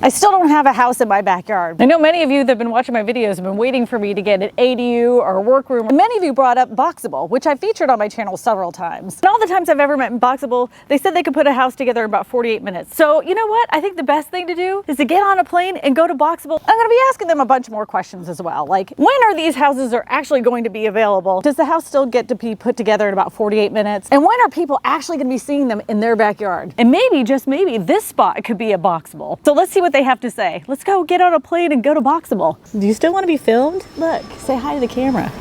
I still don't have a house in my backyard. I know many of you that have been watching my videos have been waiting for me to get an ADU or a workroom. And many of you brought up Boxabl, which I featured on my channel several times. And all the times I've ever met in Boxabl, they said they could put a house together in about 48 minutes. So you know what? I think the best thing to do is to get on a plane and go to Boxabl. I'm gonna be asking them a bunch more questions as well. Like, when are these houses are actually going to be available? Does the house still get to be put together in about 48 minutes? And when are people actually gonna be seeing them in their backyard? And maybe, just maybe, this spot could be a Boxabl. So let's see what they have to say. Let's go get on a plane and go to Boxabl. Do you still want to be filmed? Look, say hi to the camera.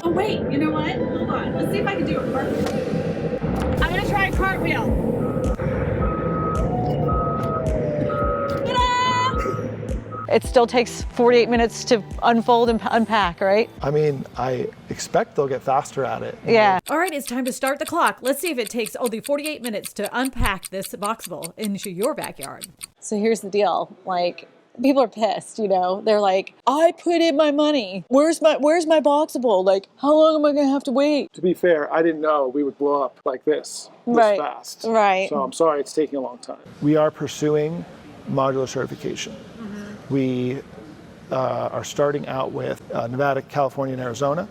Oh wait, you know what? Hold on. Let's see if I can do a cartwheel. I'm gonna try a cartwheel. It still takes 48 minutes to unfold and unpack, right? I mean, I expect they'll get faster at it. Yeah. All right, it's time to start the clock. Let's see if it takes only 48 minutes to unpack this Boxabl into your backyard. So here's the deal. Like, people are pissed, you know? They're like, I put in my money. Where's my Boxabl? Like, how long am I gonna have to wait? To be fair, I didn't know we would blow up like this fast. Right. So I'm sorry it's taking a long time. We are pursuing modular certification. We are starting out with Nevada, California, and Arizona,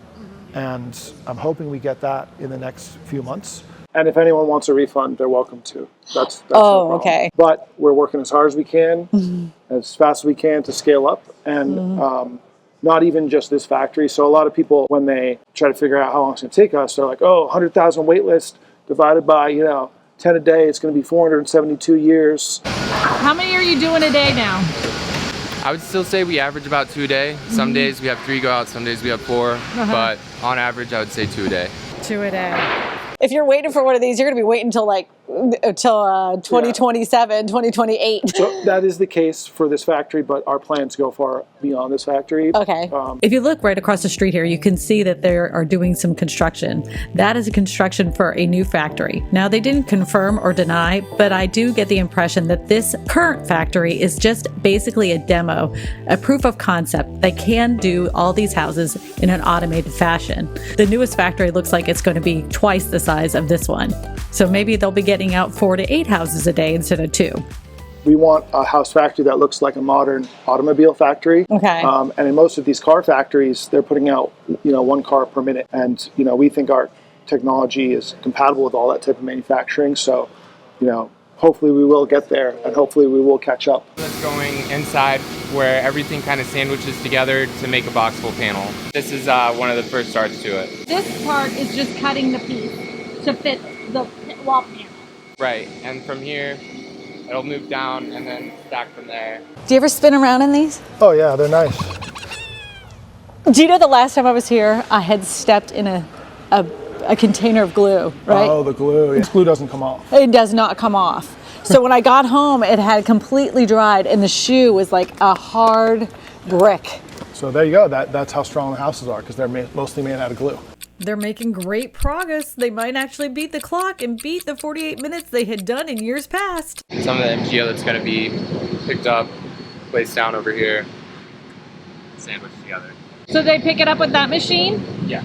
and I'm hoping we get that in the next few months. And if anyone wants a refund, they're welcome to. That's no problem. Okay. But we're working as hard as we can, as fast as we can to scale up, and not even just this factory. So a lot of people, when they try to figure out how long it's going to take us, they're like, oh, 100,000 wait list divided by 10 a day, it's going to be 472 years. How many are you doing a day now? I would still say we average about 2 a day. Some days we have 3 go out, some days we have 4, but on average I would say 2 a day. 2 a day. If you're waiting for one of these, you're going to be waiting until 2027, 2028. So that is the case for this factory, but our plans go far beyond this factory. Okay. If you look right across the street here, you can see that they are doing some construction. That is a construction for a new factory. Now, they didn't confirm or deny, but I do get the impression that this current factory is just basically a demo, a proof of concept. They can do all these houses in an automated fashion. The newest factory looks like it's going to be twice the size of this one. So maybe they'll be getting out 4 to 8 houses a day instead of 2. We want a house factory that looks like a modern automobile factory. Okay. And in most of these car factories, they're putting out, 1 car per minute. And, we think our technology is compatible with all that type of manufacturing. So, hopefully we will get there, and hopefully we will catch up. That's going inside where everything kind of sandwiches together to make a Boxabl panel. This is one of the first starts to it. This part is just cutting the piece to fit the wall panel. Right, and from here, it'll move down and then stack from there. Do you ever spin around in these? Oh yeah, they're nice. Do you know the last time I was here, I had stepped in a container of glue, right? Oh, the glue. This glue doesn't come off. It does not come off. So when I got home, it had completely dried, and the shoe was like a hard brick. So there you go. That's how strong the houses are, because they're mostly made out of glue. They're making great progress. They might actually beat the clock and beat the 48 minutes they had done in years past. Some of the MGO that's going to be picked up, placed down over here, sandwiched together. So they pick it up with that machine? Yeah.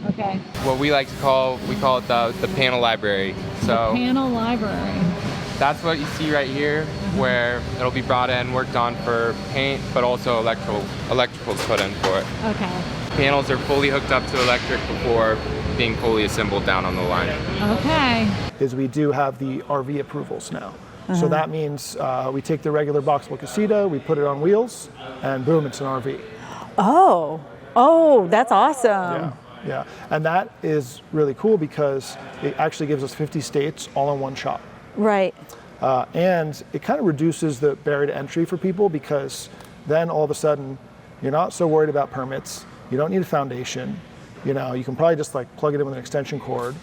Okay. What we like to call it the panel library. So Panel library. that's what you see right here, where it'll be brought in, worked on for paint, but also electricals put in for it. Okay. Panels are fully hooked up to electric before being fully assembled down on the line. Okay. Is we do have the RV approvals now. So that means we take the regular Boxabl Casita, we put it on wheels, and boom, it's an RV. Oh, that's awesome. Yeah, and that is really cool because it actually gives us 50 states all in one shop. Right. And it kind of reduces the barrier to entry for people, because then all of a sudden you're not so worried about permits. You don't need a foundation. You can probably just like plug it in with an extension cord.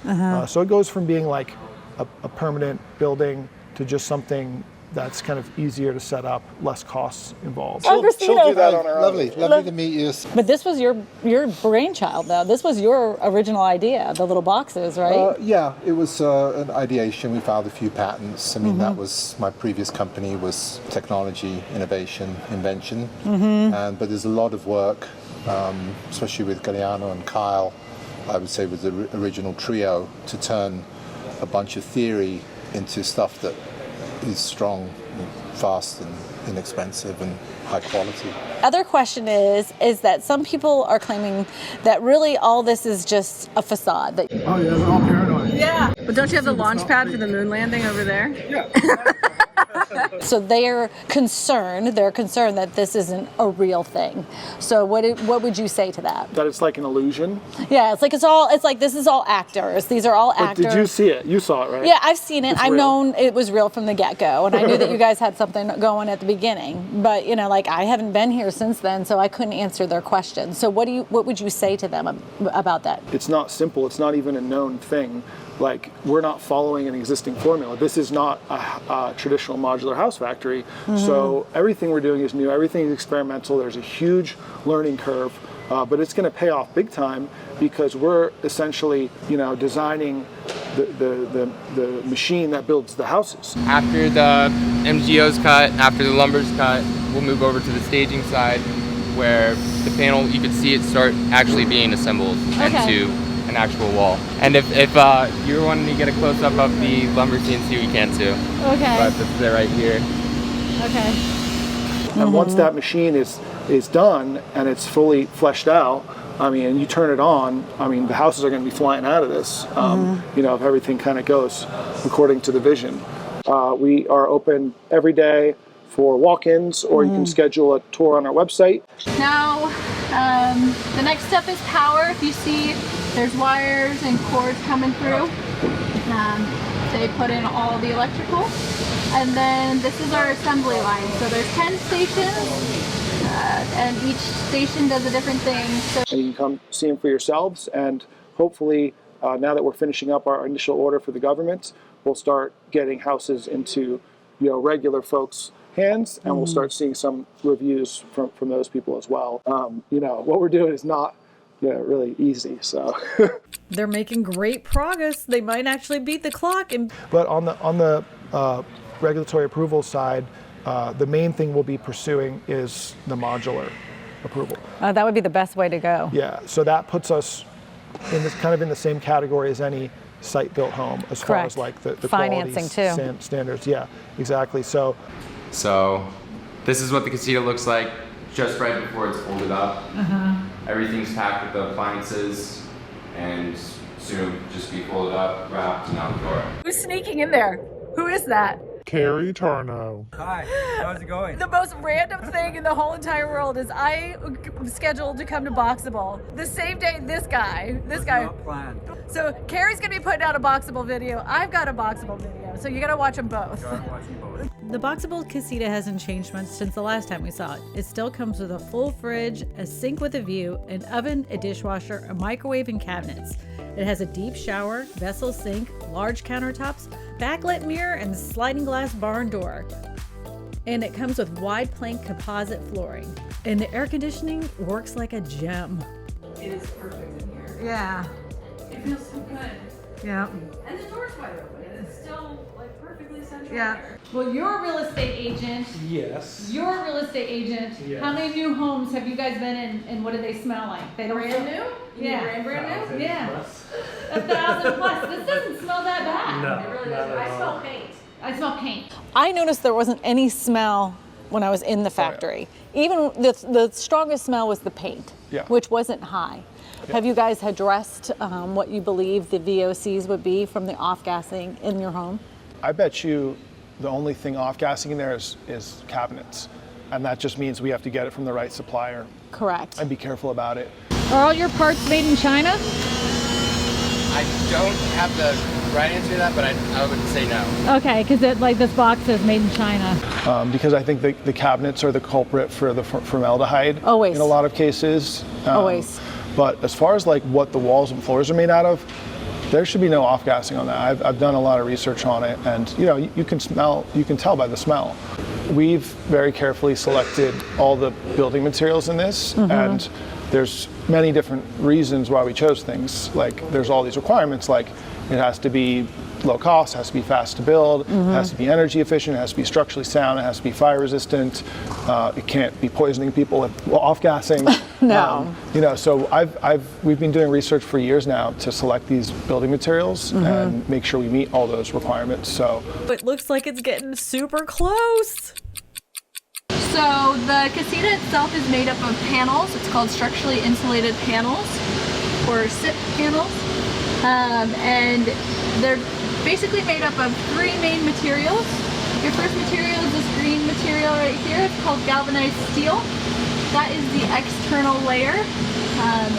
So it goes from being like a permanent building to just something that's kind of easier to set up, less costs involved. Oh, Kristina. She'll do that on her own. Lovely to meet you. But this was your brainchild, though. This was your original idea, the little boxes, right? Yeah, it was an ideation. We filed a few patents. I mean, that was my previous company was technology, innovation, invention. But there's a lot of work, especially with Galliano and Kyle, I would say with the original trio, to turn a bunch of theory into stuff that is strong, fast and inexpensive and high quality. Other question is that some people are claiming that really all this is just a facade. That, Oh yeah, they're all paranoid. yeah. But don't you have the launch pad for the moon landing over there? Yeah. So they're concerned that this isn't a real thing. So what would you say to that? That it's like an illusion. Yeah, it's like this is all actors. These are all actors. Did you see it? You saw it, right? Yeah, I've seen it. It's I've real. known it was real from the get-go, and I knew that you guys had something going at the beginning. But like I haven't been here since then, so I couldn't answer their questions. So what would you say to them about that? It's not simple. It's not even a known thing. Like, we're not following an existing formula. This is not a traditional modular house factory. So everything we're doing is new. Everything is experimental. There's a huge learning curve, but it's going to pay off big time because we're essentially, designing the machine that builds the houses. After the MGO's cut, after the lumber's cut, we'll move over to the staging side where the panel, you can see it start actually being assembled into an actual wall. And if you're wanting to get a close-up of the lumber CNC, we can too. Okay. But this is it right here. Okay. And once that machine is done and it's fully fleshed out, and you turn it on, the houses are going to be flying out of this, if everything kind of goes according to the vision. We are open every day for walk-ins, or you can schedule a tour on our website. Now, the next step is power. If you see, there's wires and cords coming through. They put in all the electrical. And then this is our assembly line. So there's 10 stations, and each station does a different thing. So And you can come see them for yourselves, and hopefully, now that we're finishing up our initial order for the government, we'll start getting houses into regular folks' hands, and we'll start seeing some reviews from those people as well. What we're doing is not really easy. So They're making great progress. They might actually beat the clock. but on the regulatory approval side, the main thing we'll be pursuing is the modular approval. That would be the best way to go. Yeah, so that puts us in this kind of in the same category as any site-built home as far as like the Financing quality too. Standards. Yeah, exactly. So This is what the Casita looks like just right before it's folded up. Everything's packed with the appliances, and soon it'll just be folded up, wrapped, and out the door. Who's sneaking in there? Who is that? Carrie Tarno. Hi, how's it going? The most random thing in the whole entire world is I was scheduled to come to Boxabl the same day this guy. Not planned. So Carrie's gonna be putting out a Boxabl video. I've got a Boxabl video. So you gotta watch them both. I'm watching both. The Boxabl Casita hasn't changed much since the last time we saw it. It still comes with a full fridge, a sink with a view, an oven, a dishwasher, a microwave, and cabinets. It has a deep shower, vessel sink, large countertops, backlit mirror, and sliding glass barn door. And it comes with wide plank composite flooring. And the air conditioning works like a gem. It is perfect in here. Yeah. It feels so good. Yeah. And the door's wide open, and it's still like perfectly central. Yeah. Well, you're a real estate agent. Yes. You're a real estate agent. Yeah. How many new homes have you guys been in, and what do they smell like? They don't Brand new? You Yeah. mean brand new? Yeah. 1,000 plus. This doesn't smell that bad. No, It really not doesn't. at I all. smell paint. I smell paint. I noticed there wasn't any smell when I was in the factory. Even the strongest smell was the paint, Yeah. which wasn't high. Have you guys addressed what you believe the VOCs would be from the off-gassing in your home? I bet you the only thing off-gassing in there is cabinets. And that just means we have to get it from the right supplier Correct. and be careful about it. Are all your parts made in China? I don't have the right answer to that, but I would say no. Okay, because like this box says made in China. Because I think the cabinets are the culprit for the formaldehyde Always. in a lot of cases. Always. But as far as like what the walls and floors are made out of, there should be no off-gassing on that. I've done a lot of research on it, and you can tell by the smell. We've very carefully selected all the building materials in this, and there's many different reasons why we chose things. Like there's all these requirements, like It has to be low cost, has to be fast to build, has to be energy efficient, it has to be structurally sound, it has to be fire resistant. It can't be poisoning people with off-gassing. No. You know, so we've been doing research for years now to select these building materials and make sure we meet all those requirements. So It looks like it's getting super close. So the Casita itself is made up of panels. It's called structurally insulated panels, or SIP panels. And they're basically made up of three main materials. Your first material is this green material right here. It's called galvanized steel. That is the external layer.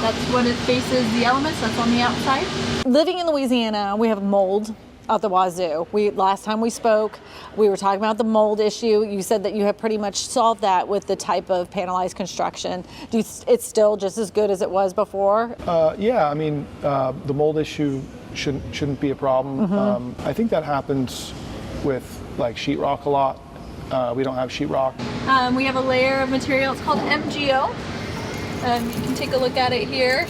That's what it faces the elements. That's on the outside. Living in Louisiana, we have mold out the wazoo. Last time we spoke, we were talking about the mold issue. You said that you have pretty much solved that with the type of panelized construction. It's still just as good as it was before? yeah, I mean, the mold issue shouldn't be a problem. I think that happens with like sheetrock a lot. We don't have sheetrock. We have a layer of material. It's called MGO. You can take a look at it here.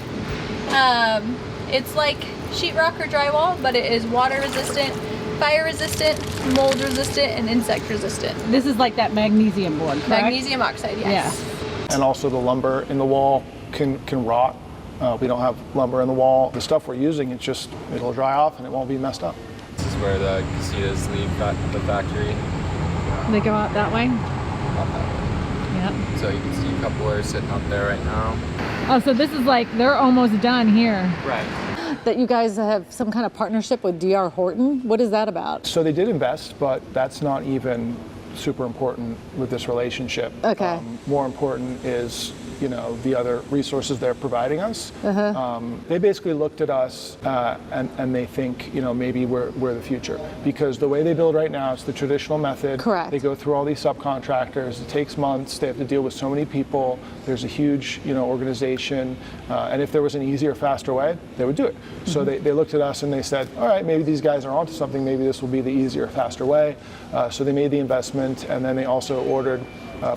It's like sheetrock or drywall, but it is water resistant, fire resistant, mold resistant, and insect resistant. This is like that magnesium board, correct? Magnesium oxide, yes. And also the lumber in the wall can rot. We don't have lumber in the wall. The stuff we're using, it'll dry off and it won't be messed up. This is where the Casitas leave the factory. They go out that way? Not that way. Yep. So you can see a couple are sitting up there right now. Oh, so this is like, they're almost done here. Right. That you guys have some kind of partnership with D.R. Horton. What is that about? So they did invest, but that's not even super important with this relationship. Okay. More important is, the other resources they're providing us. They basically looked at us and they think, maybe we're the future. Because the way they build right now, it's the traditional method. Correct. They go through all these subcontractors. It takes months. They have to deal with so many people. There's a huge, organization. And if there was an easier, faster way, they would do it. So they looked at us and they said, all right, maybe these guys are onto something. Maybe this will be the easier, faster way. So they made the investment, and then they also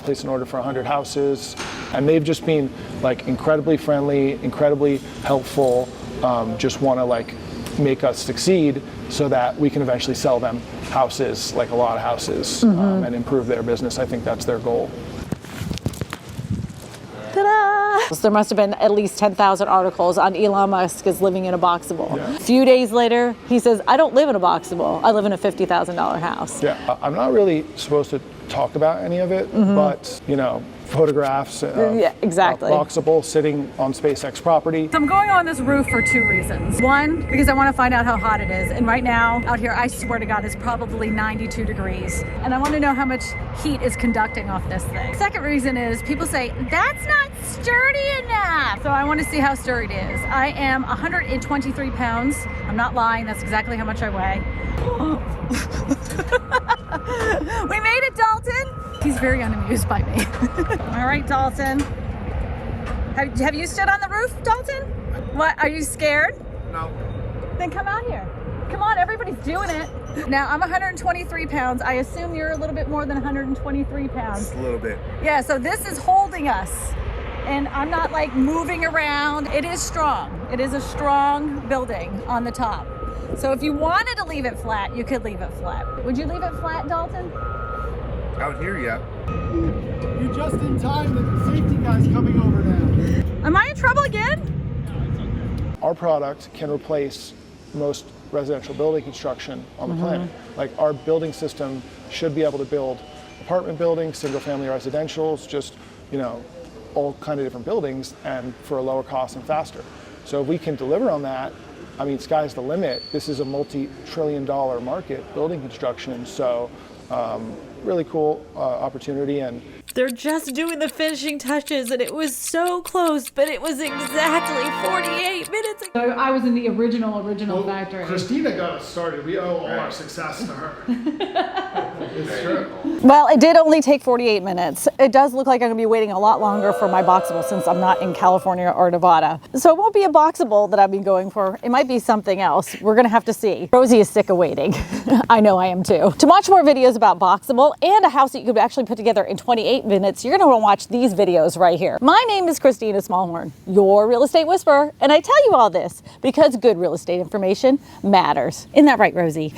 placed an order for 100 houses. And they've just been like incredibly friendly, incredibly helpful, just want to make us succeed so that we can eventually sell them houses, like a lot of houses, and improve their business. I think that's their goal. Ta-da! There must have been at least 10,000 articles on Elon Musk is living in a Boxabl. Yeah. A few days later, he says, I don't live in a Boxabl. I live in a $50,000 house. Yeah, I'm not really supposed to talk about any of it, but photographs of Yeah, exactly. Boxabl sitting on SpaceX property. So I'm going on this roof for two reasons. One, because I want to find out how hot it is. And right now, out here, I swear to God, it's probably 92 degrees. And I want to know how much heat is conducting off this thing. Second reason is people say, that's not sturdy enough. So I want to see how sturdy it is. I am 123 pounds. I'm not lying. That's exactly how much I weigh. We made it, Dalton. He's very unamused by me. All right, Dalton. Have you stood on the roof, Dalton? What, are you scared? No. Then come out here. Come on, everybody's doing it. Now, I'm 123 pounds. I assume you're a little bit more than 123 pounds. Just a little bit. Yeah, so this is holding us. And I'm not like moving around. It is strong. It is a strong building on the top. So if you wanted to leave it flat, you could leave it flat. Would you leave it flat, Dalton? Out here, yeah. You're just in time. The safety guy's coming over now. Am I in trouble again? Our product can replace most residential building construction on the planet. Like our building system should be able to build apartment buildings, single family residentials, just, all kind of different buildings, and for a lower cost and faster. So if we can deliver on that, I mean, sky's the limit. This is a multi-trillion-dollar market, building construction. So really cool opportunity. And They're just doing the finishing touches, and it was so close, but it was exactly 48 minutes ago. I was in the original factory. Kristina got us started. We owe all our success to her. It's true. Well, it did only take 48 minutes. It does look like I'm gonna be waiting a lot longer for my Boxabl since I'm not in California or Nevada. So it won't be a Boxabl that I've been going for. It might be something else. We're gonna have to see. Rosie is sick of waiting. I know I am too. To watch more videos about Boxabl and a house that you could actually put together in 28 8 minutes, you're going to want to watch these videos right here. My name is Kristina Smallhorn, your real estate whisperer, and I tell you all this because good real estate information matters. Isn't that right, Rosie?